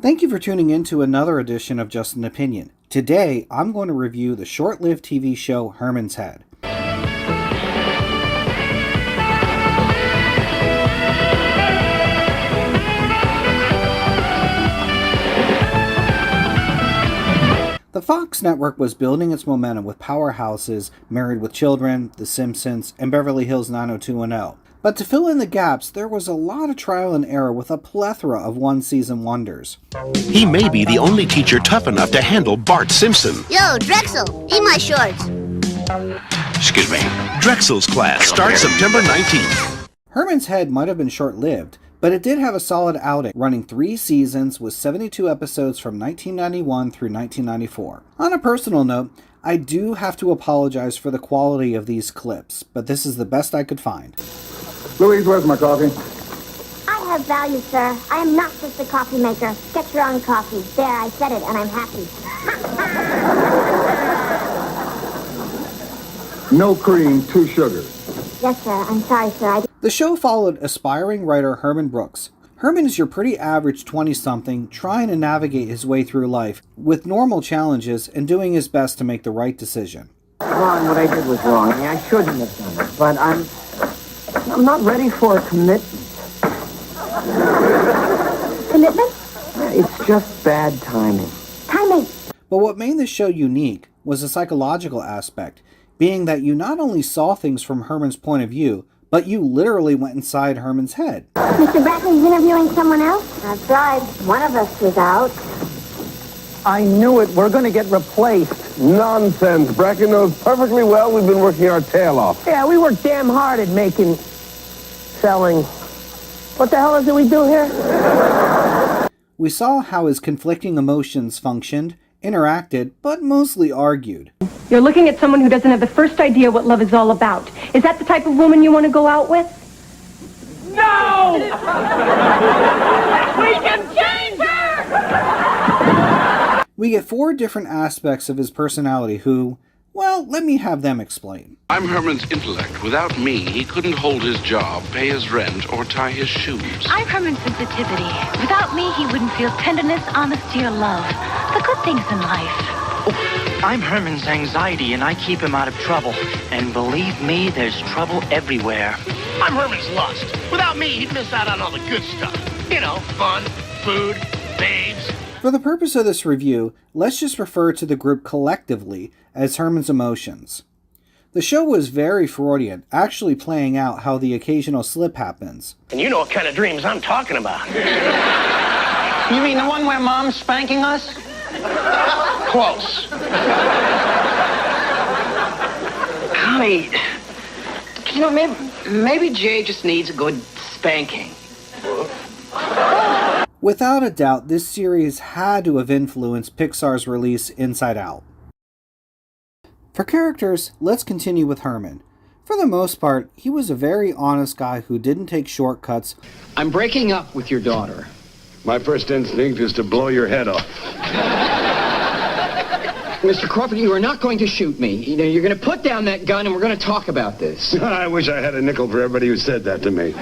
Thank you for tuning in to another edition of Just an Opinion. Today, I'm going to review the short-lived TV show Herman's Head. The Fox network was building its momentum with powerhouses Married with Children, The Simpsons, and Beverly Hills 90210. But to fill in the gaps, there was a lot of trial and error with a plethora of one-season wonders. He may be the only teacher tough enough to handle Bart Simpson. Yo, Drexel, eat my shorts. Excuse me. Drexel's class starts September 19th. Herman's Head might have been short-lived, but it did have a solid outing, running 3 seasons with 72 episodes from 1991 through 1994. On a personal note, I do have to apologize for the quality of these clips, but this is the best I could find. Louise, where's my coffee? I have value, sir. I am not just a coffee maker. Get your own coffee. There, I said it, and I'm happy. No cream, 2 sugars. Yes, sir. I'm sorry, sir. The show followed aspiring writer Herman Brooks. Herman is your pretty average 20-something trying to navigate his way through life with normal challenges and doing his best to make the right decision. Ron, what I did was wrong. I mean, I shouldn't have done it, but I'm not ready for a commitment. Commitment? It's just bad timing. Timing. But what made this show unique was the psychological aspect, being that you not only saw things from Herman's point of view, but you literally went inside Herman's head. Mr. Bracken's interviewing someone else? That's right. One of us was out. I knew it. We're going to get replaced. Nonsense. Bracken knows perfectly well we've been working our tail off. Yeah, we work damn hard at selling. What the hell is it we do here? We saw how his conflicting emotions functioned, interacted, but mostly argued. You're looking at someone who doesn't have the first idea what love is all about. Is that the type of woman you want to go out with? No! We can change her! We get 4 different aspects of his personality who, well, let me have them explain. I'm Herman's intellect. Without me, he couldn't hold his job, pay his rent, or tie his shoes. I'm Herman's sensitivity. Without me, he wouldn't feel tenderness, honesty, or love. The good things in life. I'm Herman's anxiety, and I keep him out of trouble. And believe me, there's trouble everywhere. I'm Herman's lust. Without me, he'd miss out on all the good stuff. You know, fun, food, babes. For the purpose of this review, let's just refer to the group collectively as Herman's emotions. The show was very Freudian, actually playing out how the occasional slip happens. And you know what kind of dreams I'm talking about. You mean the one where Mom's spanking us? Close. Connie, you know, maybe Jay just needs a good spanking. Without a doubt, this series had to have influenced Pixar's release Inside Out. For characters, let's continue with Herman. For the most part, he was a very honest guy who didn't take shortcuts. I'm breaking up with your daughter. My first instinct is to blow your head off. Mr. Crawford, you are not going to shoot me. You know, you're going to put down that gun and we're going to talk about this. I wish I had a nickel for everybody who said that to me.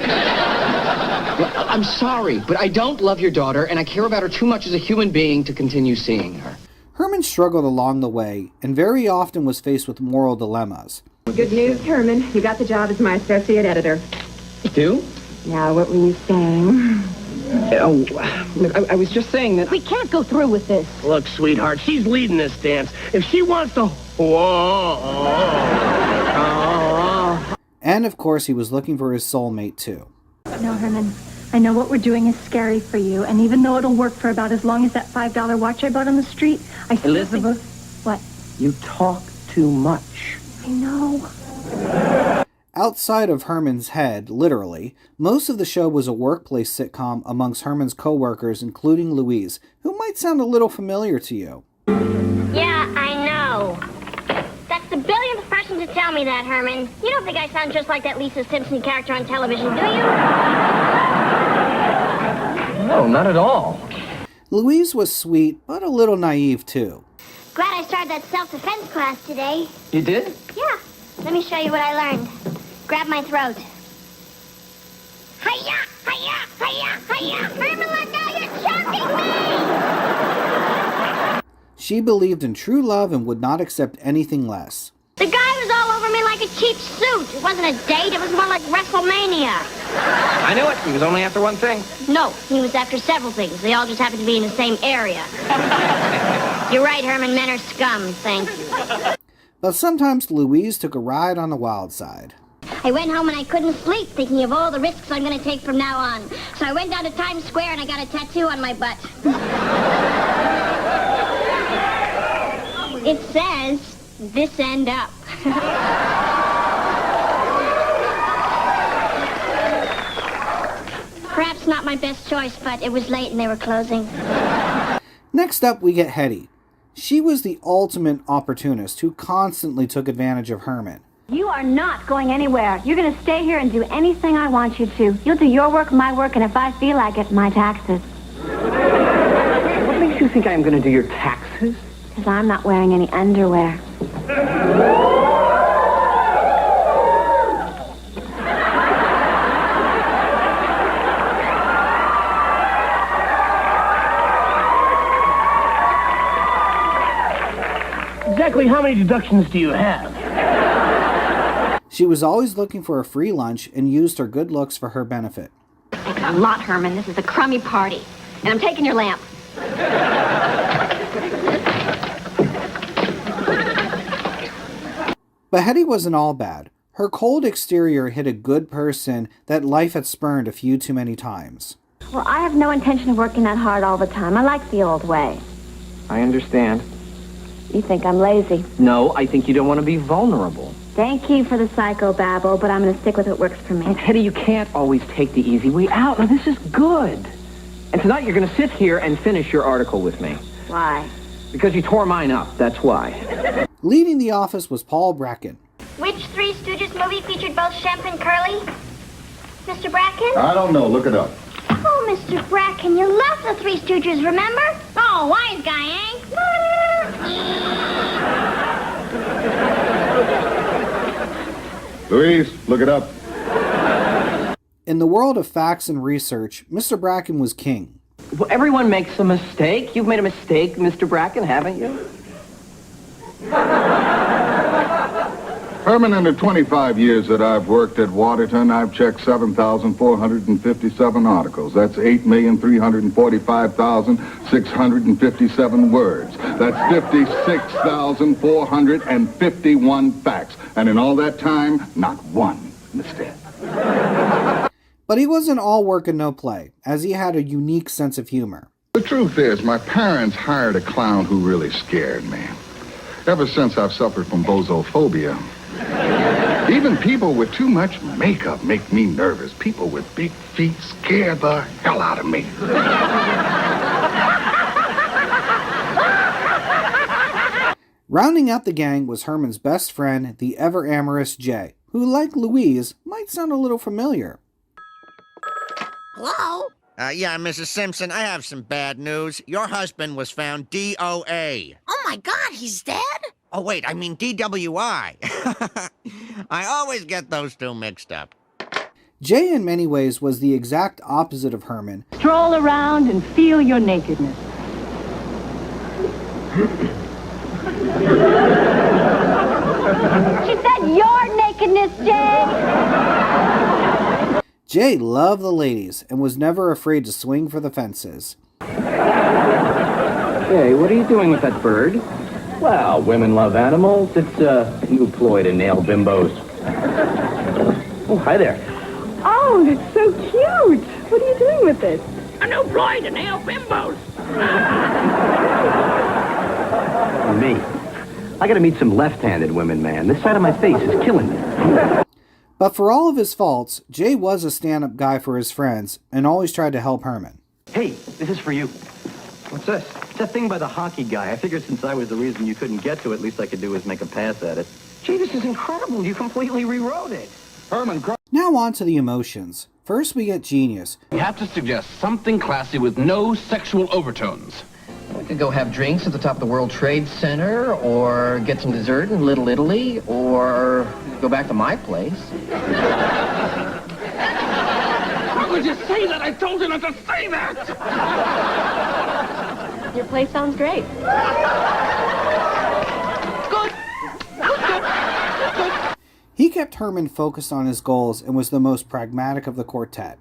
I'm sorry, but I don't love your daughter, and I care about her too much as a human being to continue seeing her. Herman struggled along the way, and very often was faced with moral dilemmas. Good news, Herman. You got the job as my associate editor. Do? Now, what were you saying? Oh, I was just saying that... We can't go through with this. Look, sweetheart, she's leading this dance. If she wants to... And of course, he was looking for his soulmate too. No, Herman. I know what we're doing is scary for you, and even though it'll work for about as long as that $5 watch I bought on the street, I still Elizabeth? What? You talk too much. I know. Outside of Herman's Head, literally, most of the show was a workplace sitcom amongst Herman's co-workers, including Louise, who might sound a little familiar to you. Yeah, I know. That's the billionth person to tell me that, Herman. You don't think I sound just like that Lisa Simpson character on television, do you? No, not at all. Louise was sweet, but a little naive too. Glad I started that self-defense class today. You did? Yeah. Let me show you what I learned. Grab my throat. Hi-ya! Hi-ya! Hi-ya! Hi-ya! Herman, let go! You're choking me! She believed in true love and would not accept anything less. The guy was all over me like a cheap suit. It wasn't a date, it was more like WrestleMania. I knew it. He was only after one thing. No, he was after several things. They all just happened to be in the same area. You're right, Herman, men are scum. Thank you. But sometimes Louise took a ride on the wild side. I went home and I couldn't sleep, thinking of all the risks I'm going to take from now on. So I went down to Times Square and I got a tattoo on my butt. It says, "This end up." Perhaps not my best choice, but it was late and they were closing. Next up, we get Hetty. She was the ultimate opportunist who constantly took advantage of Herman. You are not going anywhere. You're going to stay here and do anything I want you to. You'll do your work, my work, and if I feel like it, my taxes. What makes you think I'm going to do your taxes? Because I'm not wearing any underwear. Exactly how many deductions do you have? She was always looking for a free lunch and used her good looks for her benefit. Thanks a lot, Herman. This is a crummy party. And I'm taking your lamp. But Hetty wasn't all bad. Her cold exterior hid a good person that life had spurned a few too many times. Well, I have no intention of working that hard all the time. I like the old way. I understand. You think I'm lazy. No, I think you don't want to be vulnerable. Thank you for the psychobabble, but I'm going to stick with what works for me. And Hetty, you can't always take the easy way out. Now, this is good. And tonight you're going to sit here and finish your article with me. Why? Because you tore mine up, that's why. Leading the office was Paul Bracken. Which Three Stooges movie featured both Shemp and Curly? Mr. Bracken? I don't know. Look it up. Oh, Mr. Bracken, you love the Three Stooges, remember? Oh, wise guy, eh? Louise, look it up. In the world of facts and research, Mr. Bracken was king. Well, everyone makes a mistake. You've made a mistake, Mr. Bracken, haven't you? Herman, in the 25 years that I've worked at Waterton, I've checked 7,457 articles. That's 8,345,657 words. That's 56,451 facts. And in all that time, not one mistake. But he wasn't all work and no play, as he had a unique sense of humor. The truth is, my parents hired a clown who really scared me. Ever since I've suffered from bozophobia. Even people with too much makeup make me nervous. People with big feet scare the hell out of me. Rounding out the gang was Herman's best friend, the ever-amorous Jay, who, like Louise, might sound a little familiar. Hello? Yeah, Mrs. Simpson, I have some bad news. Your husband was found DOA. Oh my God, he's dead? Oh, wait, I mean DWI. I always get those two mixed up. Jay, in many ways, was the exact opposite of Herman. Stroll around and feel your nakedness. She said your nakedness, Jay! Jay loved the ladies and was never afraid to swing for the fences. Hey, what are you doing with that bird? Well, women love animals. It's a new ploy to nail bimbos. Oh, hi there. Oh, that's so cute! What are you doing with it? A new ploy to nail bimbos. Me. I gotta meet some left-handed women, man. This side of my face is killing me. But for all of his faults, Jay was a stand-up guy for his friends and always tried to help Herman. Hey, this is for you. What's this? It's that thing by the hockey guy. I figured since I was the reason you couldn't get to it, least I could do is make a pass at it. Gee, this is incredible. You completely rewrote it. Herman, now on to the emotions. First we get Genius. We have to suggest something classy with no sexual overtones. We could go have drinks at the top of the World Trade Center, or get some dessert in Little Italy, or go back to my place. How could you say that? I told you not to say that! Your place sounds great. He kept Herman focused on his goals and was the most pragmatic of the quartet.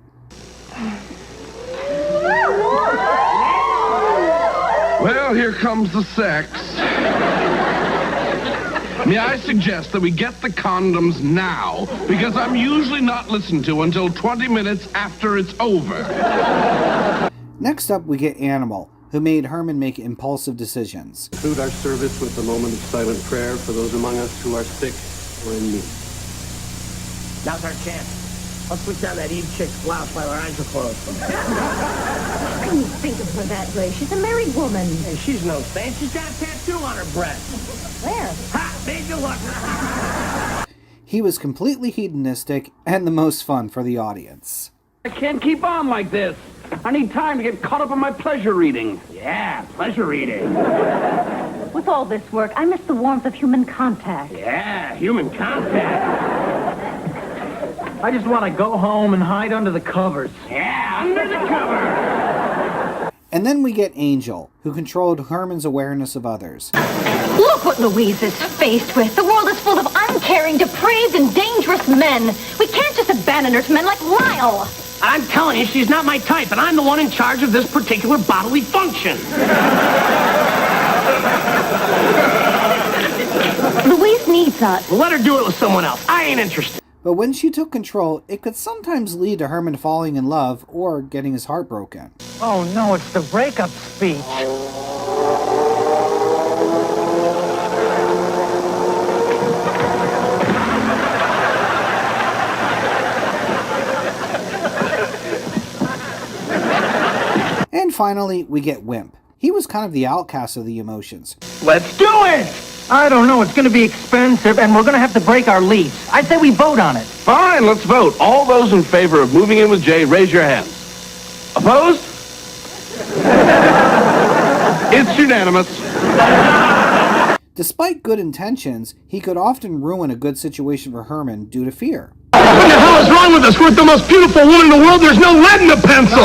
Well, here comes the sex. May I suggest that we get the condoms now, because I'm usually not listened to until 20 minutes after it's over. Next up, we get Animal, who made Herman make impulsive decisions. Conclude our service with a moment of silent prayer for those among us who are sick or in need. Now's our chance. I'll switch down that Eve chick's blouse while our eyes are closed. How can you think of her that way? She's a married woman. Hey, she's no saint. She's got a tattoo on her breast. Where? Ha! Made you look. He was completely hedonistic and the most fun for the audience. I can't keep on like this. I need time to get caught up on my pleasure reading. Yeah, pleasure reading. With all this work, I miss the warmth of human contact. Yeah, human contact. I just want to go home and hide under the covers. Yeah, under the cover. And then we get Angel, who controlled Herman's awareness of others. Look what Louise is faced with. The world is full of uncaring, depraved, and dangerous men. We can't just abandon her to men like Lyle. I'm telling you, she's not my type, and I'm the one in charge of this particular bodily function. Louise needs us. Let her do it with someone else. I ain't interested. But when she took control, it could sometimes lead to Herman falling in love or getting his heart broken. Oh no, it's the breakup speech. And finally, we get Wimp. He was kind of the outcast of the emotions. Let's do it! I don't know, it's going to be expensive, and we're going to have to break our lease. I say we vote on it. Fine, let's vote. All those in favor of moving in with Jay, raise your hands. Opposed? It's unanimous. Despite good intentions, he could often ruin a good situation for Herman due to fear. What the hell is wrong with us? We're the most beautiful woman in the world. There's no lead in the pencil.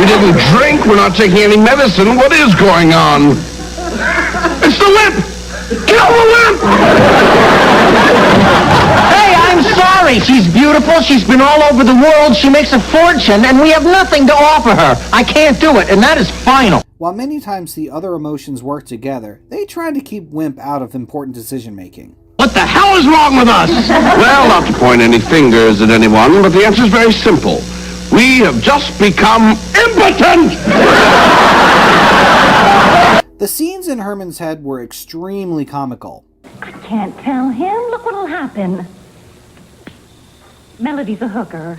We didn't drink. We're not taking any medicine. What is going on? It's the whip! Kill the whip! Hey, I'm sorry. She's beautiful. She's been all over the world. She makes a fortune, and we have nothing to offer her. I can't do it, and that is final. While many times the other emotions work together, they try to keep Wimp out of important decision-making. What the hell is wrong with us? Well, not to point any fingers at anyone, but the answer is very simple. We have just become impotent! The scenes in Herman's Head were extremely comical. I can't tell him. Look what'll happen. Melody's a hooker.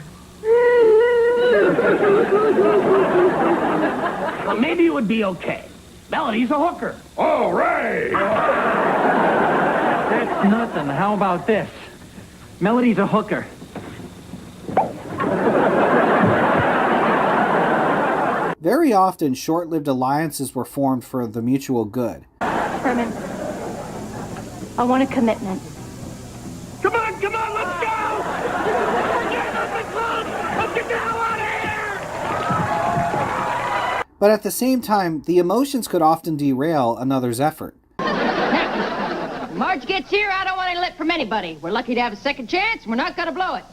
Well, maybe it would be okay. Melody's a hooker. All right. That's nothing. How about this? Melody's a hooker. Very often, short-lived alliances were formed for the mutual good. Herman, I want a commitment. Come on, let's go! Get us the club! Let's get the hell out of here! But at the same time, the emotions could often derail another's effort. Marge gets here, I don't want any lip from anybody. We're lucky to have a second chance, and we're not gonna blow it.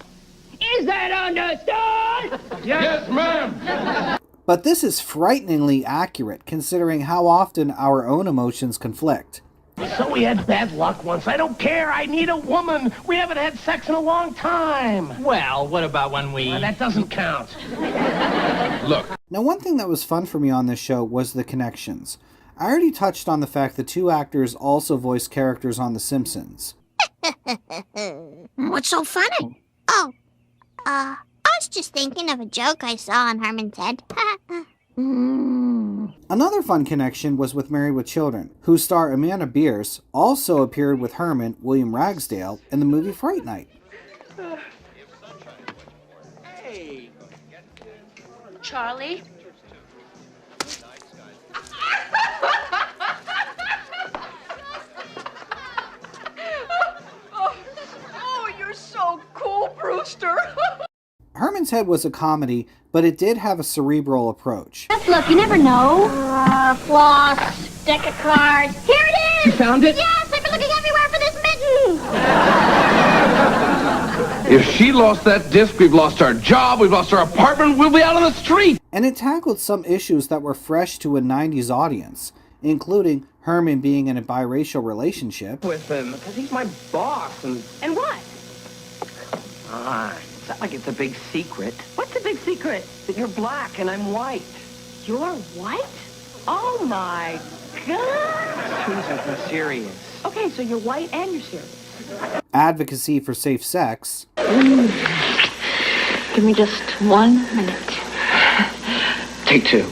Is that understood? Yes, ma'am! But this is frighteningly accurate, considering how often our own emotions conflict. So we had bad luck once. I don't care. I need a woman. We haven't had sex in a long time. Well, what about when we... Well, that doesn't count. Look. Now, one thing that was fun for me on this show was the connections. I already touched on the fact that two actors also voiced characters on The Simpsons. What's so funny? Oh, I was just thinking of a joke I saw on Herman's Head. Another fun connection was with Married with Children, whose star Amanda Bierce also appeared with Herman, William Ragsdale, in the movie Fright Night. Hey. Charlie? Oh, you're so cool, Brewster. Herman's Head was a comedy, but it did have a cerebral approach. Let's look, you never know. Floss, deck of cards. Here it is! You found it? Yes, I've been looking everywhere for this mitten! If she lost that disc, we've lost our job, we've lost our apartment, we'll be out on the street. And it tackled some issues that were fresh to a 90s audience, including Herman being in a biracial relationship. With him, because he's my boss, And what? It's not like it's a big secret. What's the big secret? That you're black and I'm white. You're white? Oh my God! Please, I'm serious. Okay, so you're white and you're serious. Advocacy for safe sex. Give me just 1 minute. Take 2.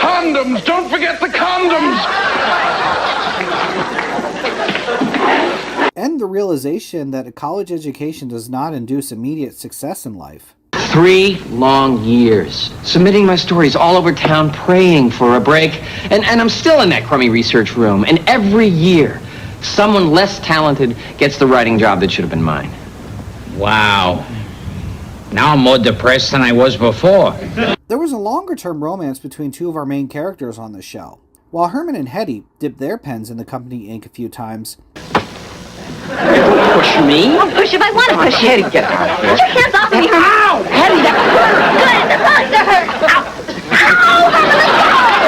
Condoms! Don't forget the condoms! And the realization that a college education does not induce immediate success in life. 3 long years, submitting my stories all over town, praying for a break, and I'm still in that crummy research room, and every year, someone less talented gets the writing job that should have been mine. Wow. Now I'm more depressed than I was before. There was a longer-term romance between two of our main characters on the show. While Herman and Hetty dipped their pens in the company ink a few times. Push me? I'll push if I want to push you. Hetty, get out of here. Get your hands off me, Herman. Ow! Hetty, that hurt! Good, the lungs are hurt. Ow!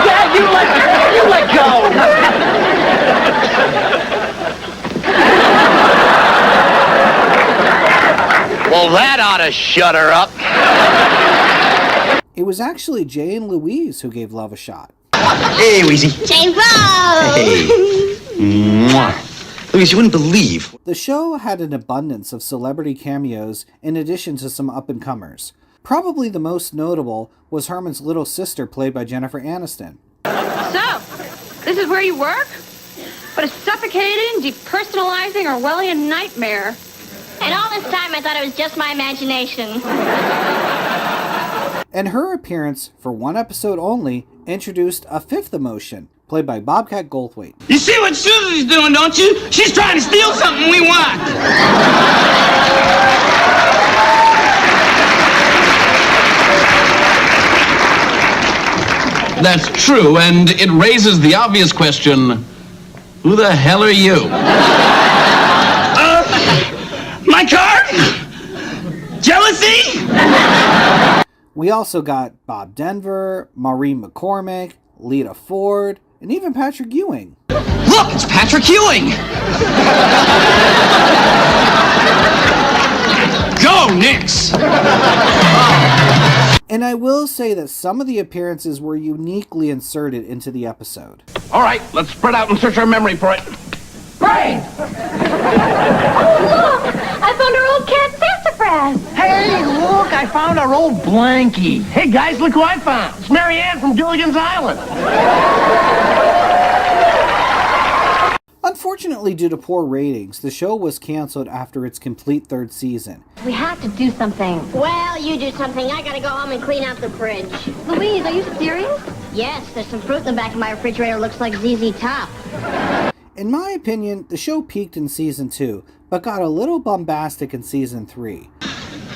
Yeah, you let go! Well, that ought to shut her up. It was actually Jay and Louise who gave love a shot. Hey, Weezy. Jay Rose! Hey. Mwah. Louise, you wouldn't believe. The show had an abundance of celebrity cameos in addition to some up-and-comers. Probably the most notable was Herman's little sister, played by Jennifer Aniston. So, this is where you work? What a suffocating, depersonalizing Orwellian nightmare. And all this time I thought it was just my imagination. And her appearance, for one episode only, introduced a fifth emotion, played by Bobcat Goldthwait. You see what Susie's doing, don't you? She's trying to steal something we want. That's true, and it raises the obvious question, who the hell are you? My card? Jealousy? We also got Bob Denver, Maureen McCormick, Lita Ford, and even Patrick Ewing. Look, it's Patrick Ewing! Go, Knicks! And I will say that some of the appearances were uniquely inserted into the episode. All right, let's spread out and search our memory for it. Brain! Look! I found our old cat sassafras! Hey, look, I found our old blankie. Hey, guys, look who I found. It's Mary Ann from Gilligan's Island. Unfortunately, due to poor ratings, the show was canceled after its complete third season. We have to do something. Well, you do something. I gotta go home and clean out the fridge. Louise, are you serious? Yes, there's some fruit in the back of my refrigerator. Looks like ZZ Top. In my opinion, the show peaked in season 2, but got a little bombastic in season 3.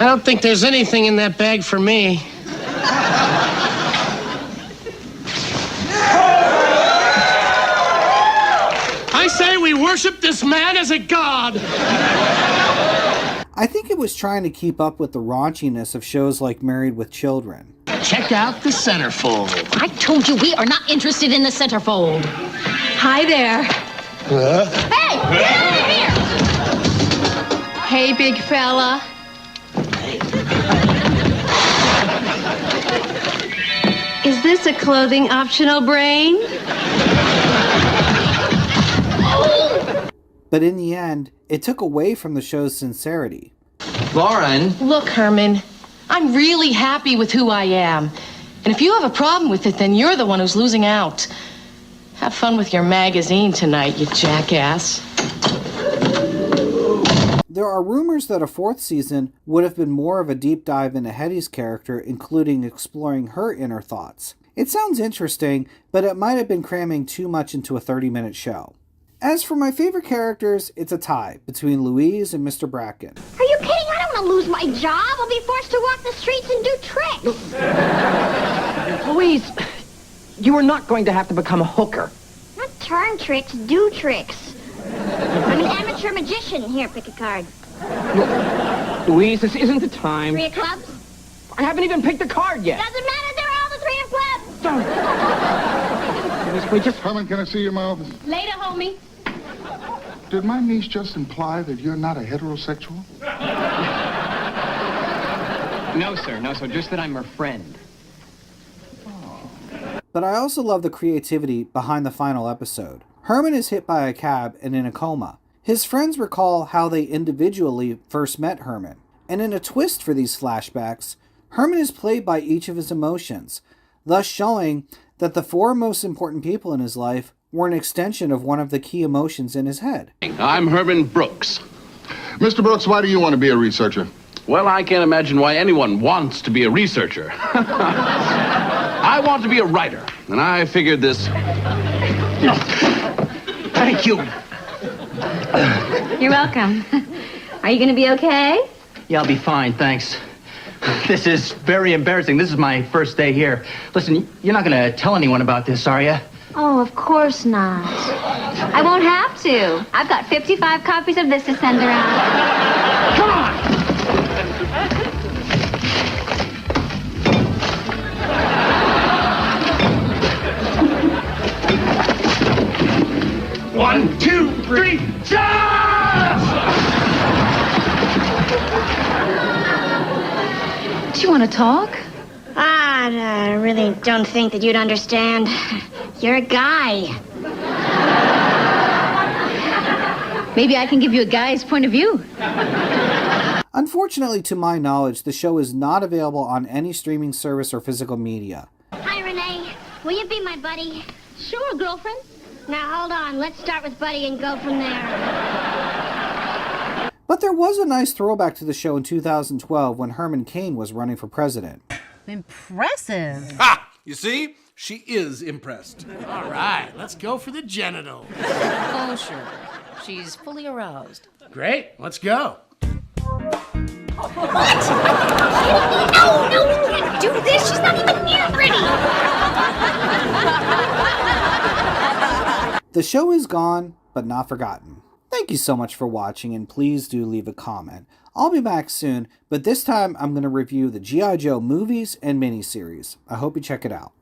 I don't think there's anything in that bag for me. I say we worship this man as a god. I think it was trying to keep up with the raunchiness of shows like Married with Children. Check out the centerfold. I told you we are not interested in the centerfold. Hi there. Hey, get over here! Hey, big fella. Is this a clothing optional brain? But in the end, it took away from the show's sincerity. Lauren. Look, Herman, I'm really happy with who I am. And if you have a problem with it, then you're the one who's losing out. Have fun with your magazine tonight, you jackass. There are rumors that a fourth season would have been more of a deep dive into Hetty's character, including exploring her inner thoughts. It sounds interesting, but it might have been cramming too much into a 30-minute show. As for my favorite characters, it's a tie between Louise and Mr. Bracken. Are you kidding? I don't want to lose my job. I'll be forced to walk the streets and do tricks. Louise, you are not going to have to become a hooker. Not turn tricks, do tricks. I'm an amateur magician. Here, pick a card. Louise, this isn't the time. 3 of clubs? I haven't even picked a card yet. Doesn't matter. They're all the 3 of clubs. Herman, can I see your mouth? Later, homie. Did my niece just imply that you're not a heterosexual? No, sir. No, sir. Just that I'm her friend. But I also love the creativity behind the final episode. Herman is hit by a cab and in a coma. His friends recall how they individually first met Herman. And in a twist for these flashbacks, Herman is played by each of his emotions, thus showing that the 4 most important people in his life were an extension of one of the key emotions in his head. I'm Herman Brooks. Mr. Brooks, why do you want to be a researcher? Well, I can't imagine why anyone wants to be a researcher. I want to be a writer, and I figured this... Thank you. You're welcome. Are you going to be okay? Yeah, I'll be fine, thanks. This is very embarrassing. This is my first day here. Listen, you're not going to tell anyone about this, are you? Oh, of course not. I won't have to. I've got 55 copies of this to send around. Come on! One, two, three, charge! Do you want to talk? I really don't think that you'd understand. You're a guy. Maybe I can give you a guy's point of view. Unfortunately, to my knowledge, the show is not available on any streaming service or physical media. Hi, Renee. Will you be my buddy? Sure, girlfriend. Now, hold on. Let's start with Buddy and go from there. But there was a nice throwback to the show in 2012 when Herman Cain was running for president. Impressive. Ha! You see? She is impressed. All right, let's go for the genitals. Oh, sure. She's fully aroused. Great, let's go. What? No, you can't do this. She's not even near ready. The show is gone, but not forgotten. Thank you so much for watching, and please do leave a comment. I'll be back soon, but this time I'm going to review the G.I. Joe movies and miniseries. I hope you check it out.